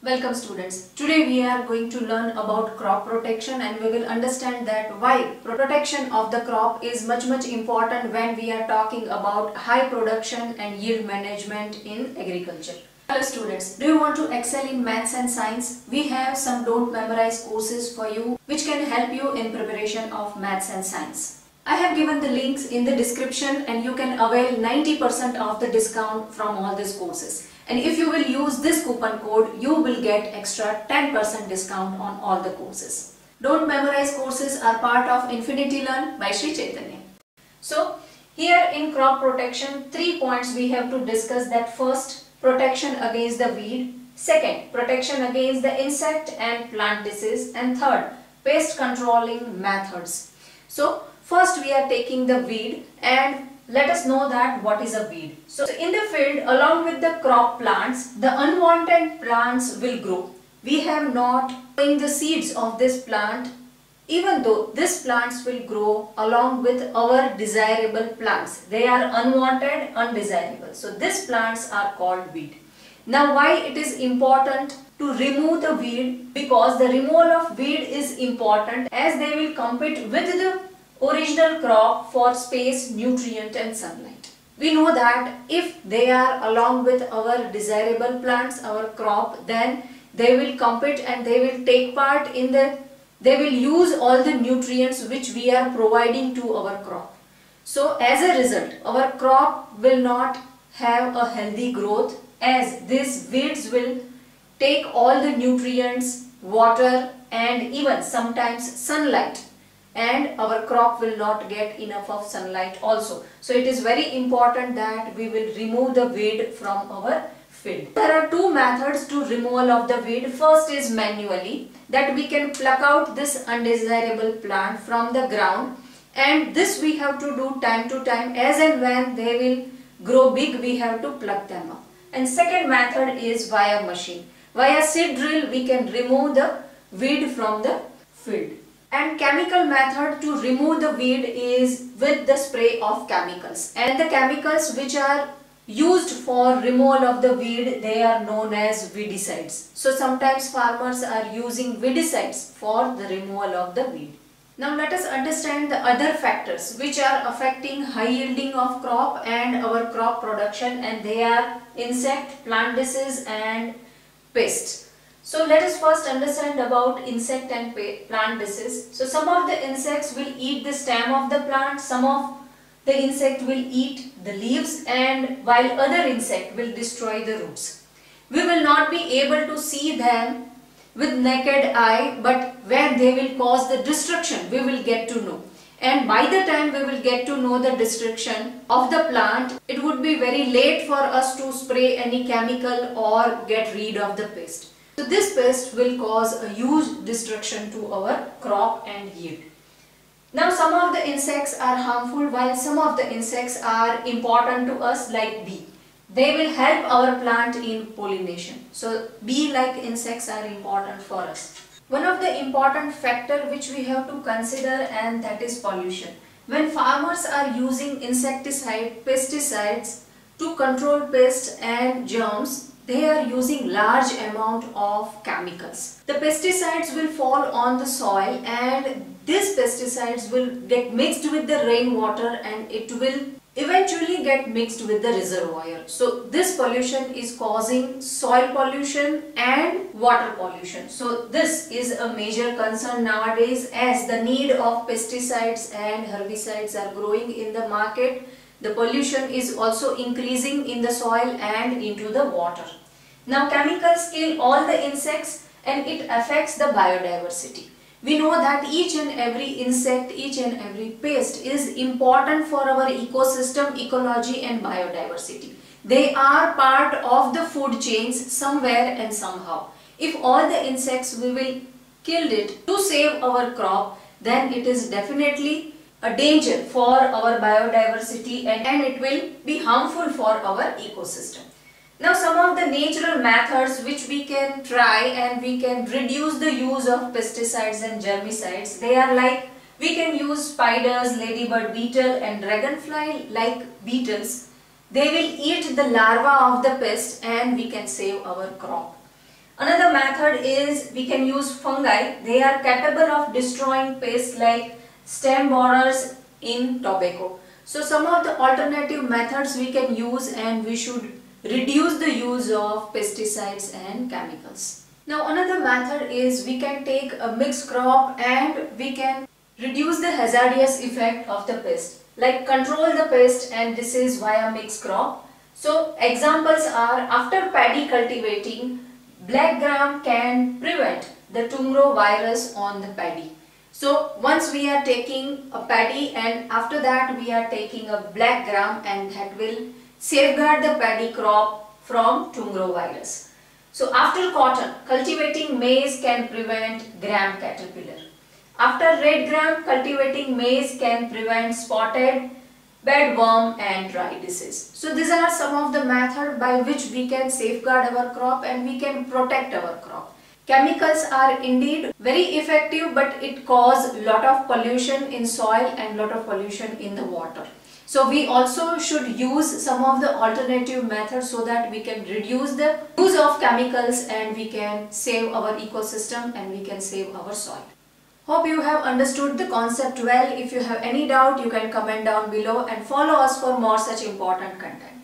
Welcome students. Today we are going to learn about crop protection and we will understand that why protection of the crop is much important when we are talking about high production and yield management in agriculture. Hello students, do you want to excel in maths and science? We have some don't memorize courses for you which can help you in preparation of maths and science. I have given the links in the description and you can avail 90% of the discount from all these courses. And if you will use this coupon code, you will get extra 10% discount on all the courses. Don't memorize courses are part of Infinity Learn by Sri Chaitanya. So, here in crop protection, 3 points we have to discuss. That first, protection against the weed. Second, protection against the insect and plant disease. And third, pest controlling methods. So, first we are taking the weed and let us know that what is a weed. So in the field along with the crop plants, the unwanted plants will grow. We have not sowing the seeds of this plant, even though these plants will grow along with our desirable plants. They are unwanted, undesirable. So these plants are called weed. Now why it is important to remove the weed? Because the removal of weed is important as they will compete with the original crop for space, nutrient and sunlight. We know that if they are along with our desirable plants, our crop, then they will compete and they will take part in they will use all the nutrients which we are providing to our crop. So as a result, our crop will not have a healthy growth as these weeds will take all the nutrients, water and even sometimes sunlight, and our crop will not get enough of sunlight also. So it is very important that we will remove the weed from our field. There are two methods to removal of the weed. First is manually, that we can pluck out this undesirable plant from the ground, and this we have to do time to time. As and when they will grow big, we have to pluck them up. And second method is via machine. Via seed drill we can remove the weed from the field. And chemical method to remove the weed is with the spray of chemicals. And the chemicals which are used for removal of the weed, they are known as weedicides. So sometimes farmers are using weedicides for the removal of the weed. Now let us understand the other factors which are affecting high yielding of crop and our crop production, and they are insect, plant disease and pests. So let us first understand about insect and plant disease. So some of the insects will eat the stem of the plant, some of the insect will eat the leaves, and while other insect will destroy the roots. We will not be able to see them with naked eye, but when they will cause the destruction, we will get to know. And by the time we will get to know the destruction of the plant, it would be very late for us to spray any chemical or get rid of the pest. So this pest will cause a huge destruction to our crop and yield. Now some of the insects are harmful while some of the insects are important to us, like bee. They will help our plant in pollination. So bee-like insects are important for us. One of the important factor which we have to consider, and that is pollution. When farmers are using insecticide, pesticides to control pests and germs, they are using large amount of chemicals. The pesticides will fall on the soil and these pesticides will get mixed with the rainwater and it will eventually get mixed with the reservoir. So this pollution is causing soil pollution and water pollution. So this is a major concern nowadays as the need of pesticides and herbicides are growing in the market. The pollution is also increasing in the soil and into the water. Now chemicals kill all the insects and it affects the biodiversity. We know that each and every insect, each and every pest is important for our ecosystem, ecology and biodiversity. They are part of the food chains somewhere and somehow. If all the insects we will kill it to save our crop, then it is definitely a danger for our biodiversity and it will be harmful for our ecosystem. Now some of the natural methods which we can try and we can reduce the use of pesticides and germicides, they are like we can use spiders, ladybird beetle and dragonfly like beetles. They will eat the larva of the pest and we can save our crop. Another method is we can use fungi. They are capable of destroying pests like stem borers in tobacco. So some of the alternative methods we can use, and we should reduce the use of pesticides and chemicals. Now another method is we can take a mixed crop and we can reduce the hazardous effect of the pest, like control the pest, and this is via mixed crop. So examples are, after paddy cultivating, black gram can prevent the tumor virus on the paddy. So once we are taking a paddy and after that we are taking a black gram, and that will safeguard the paddy crop from tumor virus. So after cotton, cultivating maize can prevent gram caterpillar. After red gram, cultivating maize can prevent spotted bedworm and dry disease. So these are some of the methods by which we can safeguard our crop and we can protect our crop. Chemicals are indeed very effective, but it causes lot of pollution in soil and lot of pollution in the water. So we also should use some of the alternative methods so that we can reduce the use of chemicals and we can save our ecosystem and we can save our soil. Hope you have understood the concept well. If you have any doubt, you can comment down below and follow us for more such important content.